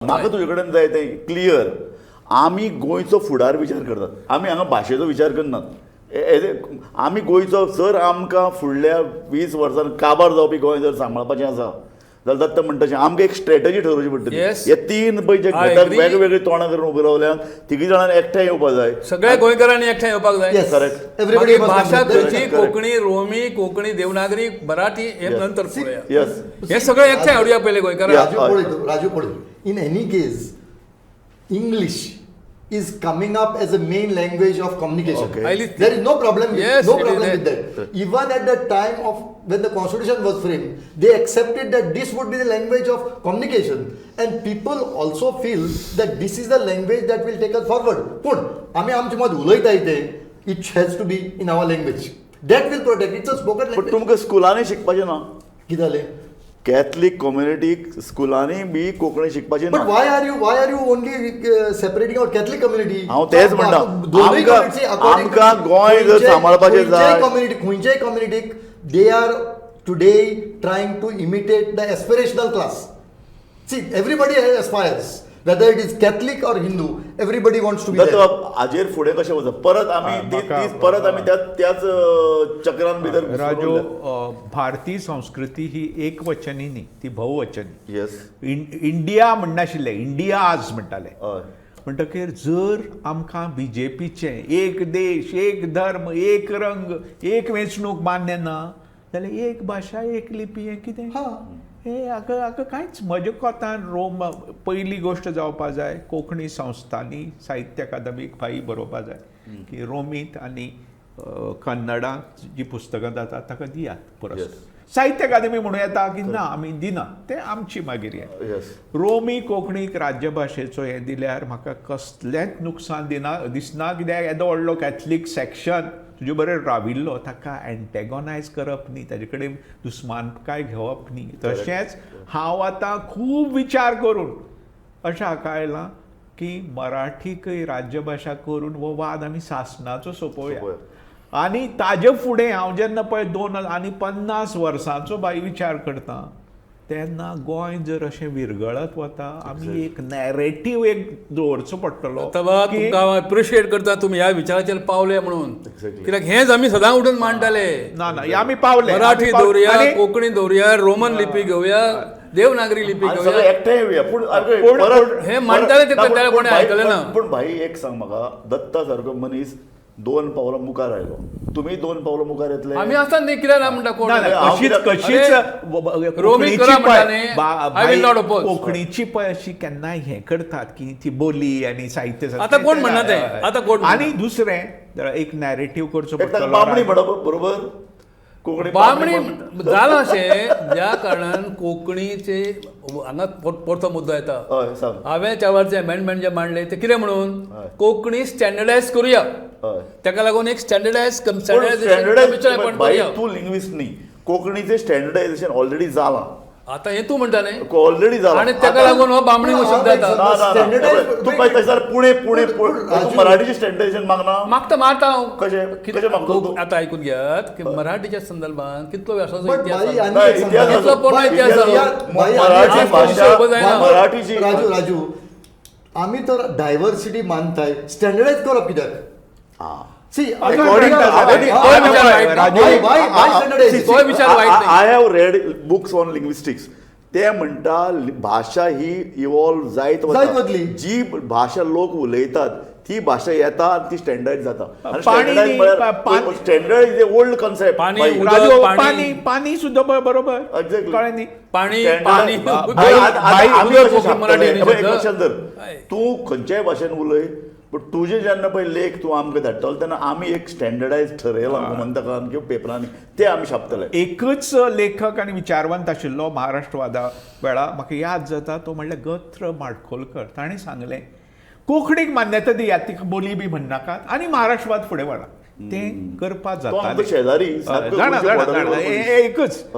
म्हाका तुजे कडेन जाय तें क्लियर. आमी गोंयचो फुडार विचार करतात, आमी हांगा भाशेचो विचार करनात. आमी गोंयचो जर आमकां फुडल्या 20 वर्सांनी काबार जावपी गोंय जर सांबाळपाचें आसा जाल्यार दत्त म्हणटा तशें आमकां एक स्ट्रॅटजी ठरोवची पडटली. हे तीन पळय जे घटक वेगवेगळे तोंडां करून उबे रावल्यात, तिगी जाणांनी एकठांय येवपाक जाय. सगळ्या गोंयकारांनी एकठांय येवपाक जाय. करेक्ट. मागीर भाशा खंयची, कोंकणी, रोमी, कोंकणी, देवनागरी, मराठी हे नंतर पळोवया. हे सगळे एकठांय हाडुया पयले गोंयकार. राजू पळय, in any case English is coming up as a main language of communication. Okay. There is no problem. Yes, No problem with that. Even at the time of when the constitution was framed, they accepted that this would be the language of communication, and people also feel that this is the language that will take us forward. But आम्ही आमच्या मत उलयता इथे, it has to be in our language. That will protect. It's a spoken language. पण तुमकां स्कुलांनी शिकपाचें ना. कितें जालें? कॅथलीक कम्युनिटीक स्कुलांनी बी कोंकणी शिकपाचें ना. But why are you only separating out Catholic community? हांव तेच म्हणटा. आमकां गोंय जर सांबाळपाचें जाय. खंयच्याय कम्युनिटीक they are today trying to imitate the aspirational class. See, everybody aspires. Whether it is Catholic or Hindu, everybody wants to be there. हाजेर फुडें कशें वचप? परत आमी त्याच चक्रान भितर राजू, भारतीय संस्कृती ही एकवचनी न्ही, ती बहुवचनी. येस. इंडिया म्हणनाशिल्ले, इंडिया आज म्हणटाले. हय. म्हणटकीर जर आमकां BJPचें एक देश, एक धर्म, एक रंग, एक वेंचणूक मान्य ना जाल्यार एक भाशा, एक लिपी, हें कितें? हे हाका कांयच म्हज्या कोतान रोम पयली गोश्ट जावपा जाय. कोंकणी संस्थांनी साहित्य अकादमीक फाई बरोवपा जाय की रोमींत आनी कन्नडांत जी पुस्तकां जातात ताका दियात परस. साहित्य अकादमी म्हणूं येता की ना आमी दिना, तें आमची मागीर हें. रोमी कोंकणीक राज्यभाशेचो हें दिल्यार म्हाका कसलेंच नुकसान दिसना, कित्याक येदो व्हडलो कॅथलीक सेक्शन तुजे बरें राविल्लो ताका एंटेगोनायज करप न्ही, ताजे कडेन दुस्मानकाय घेवप न्ही. तशेंच हांव आतां खूब विचार करून अशें हाका आयलां की मराठीकय राज्यभाशा करून हो वाद आमी सासणाचो सोंपोवया. आनी ताजे फुडें हांव जेन्ना पळय 250 वर्सांचो विचार करता तेन्ना गोंय जर अशें विरगळत वता, आमी एक नॅरेटीव एक दवरचो पडटलो. तुमकां एप्रिशिएट करता तुमी ह्या विचाराचेर पावले म्हणून, कित्याक हेंच आमी सदां उठून मांडटाले. ना आमी पावले. मराठी दवरुया, कोंकणी दवरुया, रोमन लिपी घेवया, देवनागरी लिपी घेवया, एकठांय येवया. पूण हे मांडटाले ते करताले, कोणी आयकलें ना. पूण भाई एक सांग म्हाका, दत्ता सारको मनीस 2 पावलां मुखार आयलो, तुमी 2 पावलां मुखार येतले? आमी आसता न्ही, कित्याक ना म्हणटा कोण? कोंकणीची पळय अशी केन्नाय हें करतात की ती बोली आनी साहित्य. आतां कोण म्हणना तें? आतां कोण? आनी दुसरें एक नॅरेटीव करचो पडटलो. बामणी बरोबर कोंकणी बामणी जालां अशें ज्या कारणान कोंकणीचे हांगा परतो मुद्दो येता. हांवें त्या वर्सा अमेंडमेंट जे मांडले ते कितें म्हणून कोंकणी स्टँडर्डायज करुया. ताका लागून एक स्टँडर्डायज तूं लिंग्विस्ट न्ही, कोंकणीचें स्टँडर्डायझेशन ऑलरेडी जालां. आतां हें तूं म्हणटा न्ही, ऑलरेडी जालां. आनी ताका लागून हो बामणी शब्द येता. तूं पळय तशें पुणे तूं मराठीचें स्टँडर्डायझेशन मागना? मागता हांव. कशें मागता? आतां आयकून घेयात की मराठीच्या संदर्भात कितलो वर्साचो मराठीची. राजू आमी तर डायवर्सिटी मानताय, स्टँडर्डायज करप कित्याक? I have read books on linguistics. ते म्हणटा भाशा ही इवॉल्व जायत वतली. जी भाशा लोक उलयतात ती भाशा येता आनी ती स्टँडर्ड जाता. Standard is a old concept. पाणी सुद्धा बरोबर. एक्झॅक्टली. पाणी तूं खंयच्याय भाशेन उलय, पण तुजे जेन्ना पळय लेख तूं आमकां धाडटलो तेन्ना आमी एक स्टँडर्डायज ठरयलां गोमंतकान किंवा पेपरांनी, ते आमी छापतले. एकच लेखक आनी विचारवंत आशिल्लो महाराष्ट्रवादा वेळा म्हाका याद जाता, तो म्हणल्यार गत्र माडखोलकर. ताणें सांगलें कोंकणीक मान्यता दियात, तिका बोली बी म्हणनाकात आनी महाराष्ट्रवाद फुडें व्हरा. तें करपाक जाता. शेजारी जाणा एकच